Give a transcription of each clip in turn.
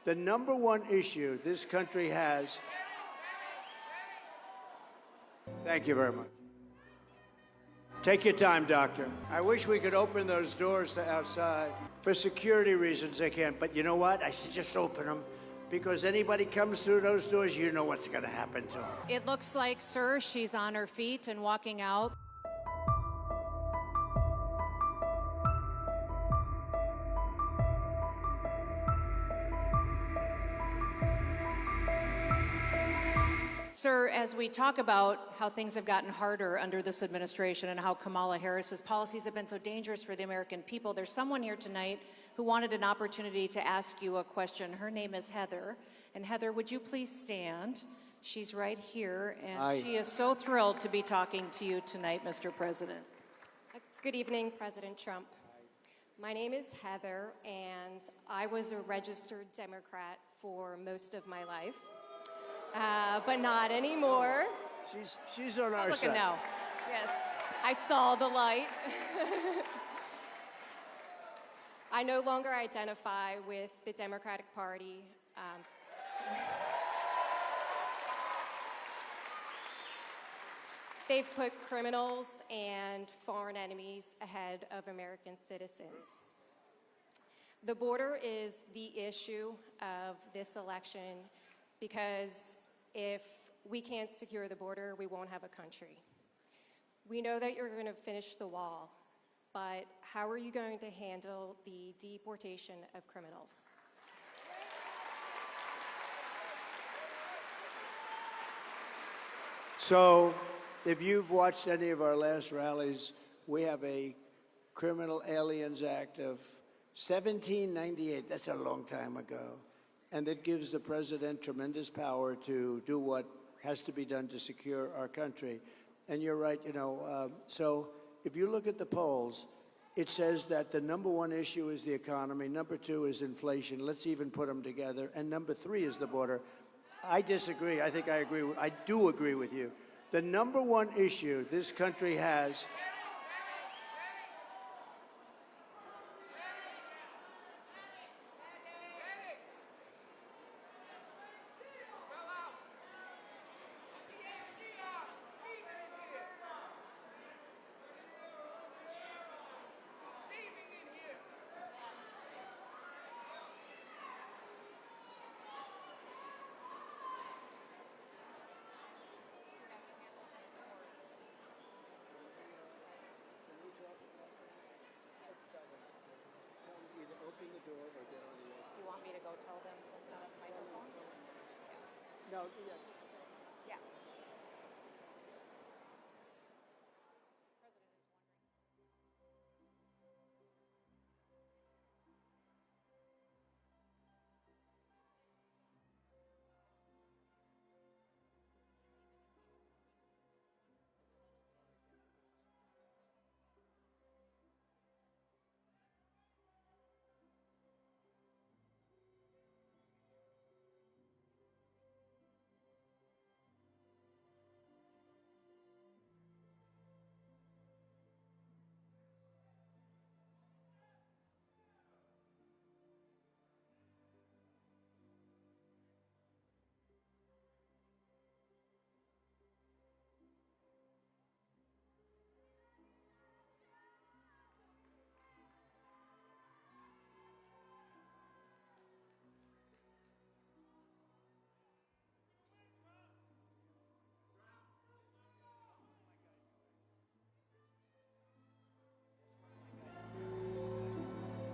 The number one issue this country has. Thank you very much. Take your time, doctor. I wish we could open those doors to outside. For security reasons, they can't. But you know what? I said just open them. Because anybody comes through those doors, you know what's going to happen to them. It looks like, sir, she's on her feet and walking out. Sir, as we talk about how things have gotten harder under this administration and how Kamala Harris's policies have been so dangerous for the American people, there's someone here tonight who wanted an opportunity to ask you a question. Her name is Heather. And Heather, would you please stand? She's right here, and she is so thrilled to be talking to you tonight, Mr. President. Good evening, President Trump. My name is Heather, and I was a registered Democrat for most of my life. But not anymore. She's on our side. Now. Yes, I saw the light. I no longer identify with the Democratic Party. They've put criminals and foreign enemies ahead of American citizens. The border is the issue of this election because if we can't secure the border, we won't have a country. We know that you're going to finish the wall, but how are you going to handle the deportation of criminals? So, if you've watched any of our last rallies, we have a Criminal Aliens Act of 1798. That's a long time ago. And it gives the president tremendous power to do what has to be done to secure our country. And you're right, so if you look at the polls, it says that the number one issue is the economy, number two is inflation, let's even put them together, and number three is the border. I disagree. I think I do agree with you. The number one issue this country has. Open the door or get on the air. Do you want me to go tell them so it's not a microphone? No, yeah. Yeah.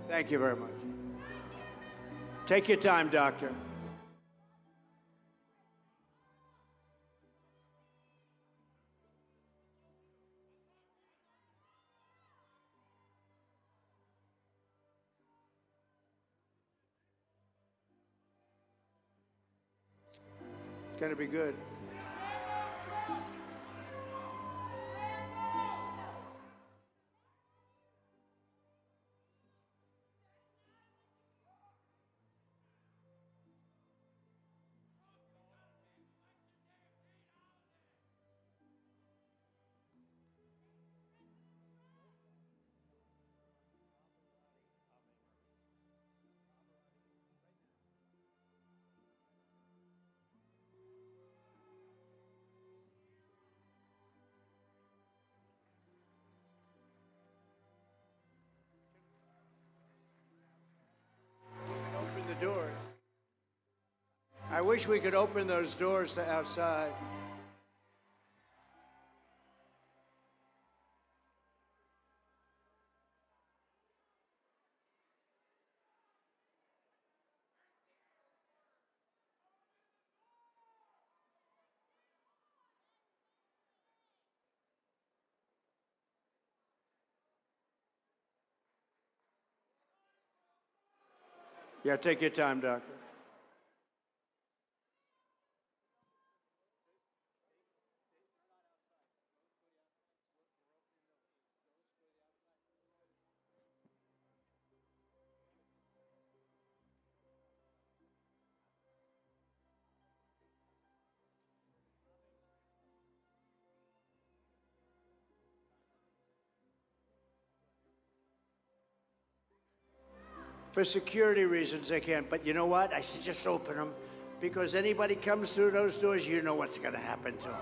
Thank you very much. Take your time, doctor. It's going to be good. wish we could open those doors to outside. Yeah, take your time, Doctor. For security reasons, they can't. But you know what? I said just open them, because anybody comes through those doors, you know what's going to happen to them.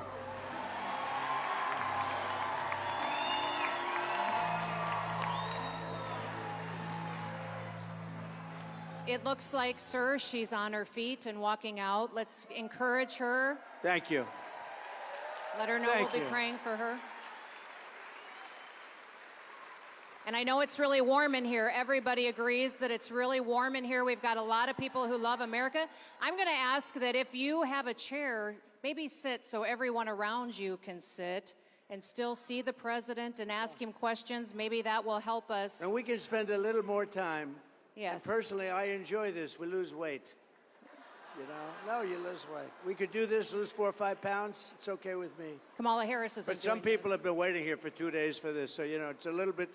It looks like, sir, she's on her feet and walking out. Let's encourage her. Thank you. Let her know Thank we'll be you. praying for her. And I know it's really warm in here. Everybody agrees that it's really warm in here. We've got a lot of people who love America. I'm going to ask that if you have a chair, maybe sit so everyone around you can sit and still see the president and ask him questions. Maybe that will help us. And we can spend a little more time. Yes. And personally, I enjoy this. We lose weight. You know? No, you lose weight. We could do this, lose 4 or 5 pounds. It's okay with me. Kamala Harris is. But some people have been waiting here for 2 days for this, so you know it's a little bit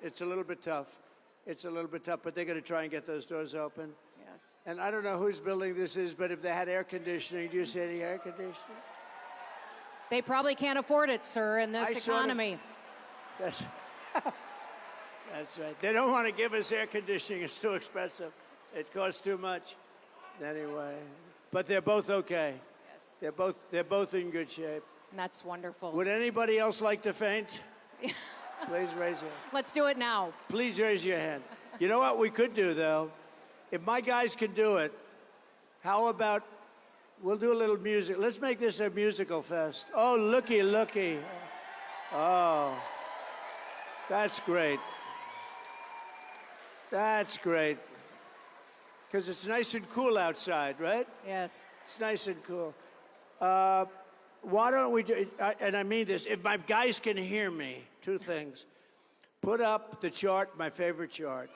tough. It's a little bit tough, but they're going to try and get those doors open. Yes. And I don't know whose building this is, but if they had air conditioning, do you see any air conditioning? They probably can't afford it, sir, in this economy. That's, that's right. They don't want to give us air conditioning. It's too expensive. It costs too much. Anyway, but they're both okay. Yes. They're both in good shape. And that's wonderful. Would anybody else like to faint? Please raise your hand. Let's do it now. Please raise your hand. You know what we could do, though? If my guys can do it, how about we'll do a little music. Let's make this a musical fest. Oh, looky, looky. Oh, that's great. That's great. Because it's nice and cool outside, right? Yes. It's nice and cool. Why don't we do, and I mean this, if my guys can hear me, 2 things. Put up the chart, my favorite chart.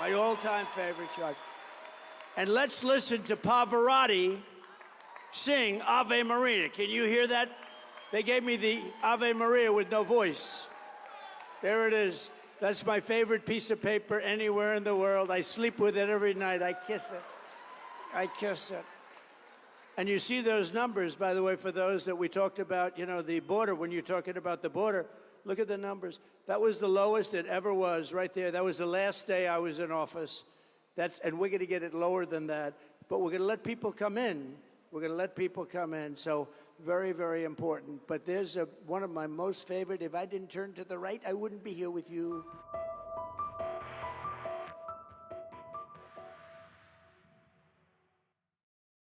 My all-time favorite chart. And let's listen to Pavarotti sing Ave Maria. Can you hear that? They gave me the Ave Maria with no voice. There it is. That's my favorite piece of paper anywhere in the world. I sleep with it every night. I kiss it. I kiss it. And you see those numbers, by the way, for those that we talked about, you know, the border, when you're talking about the border, look at the numbers. That was the lowest it ever was right there. That was the last day I was in office. And we're going to get it lower than that. But we're going to let people come in. We're going to let people come in. So very, very important. But there's one of my most favorite. If I didn't turn to the right, I wouldn't be here with you.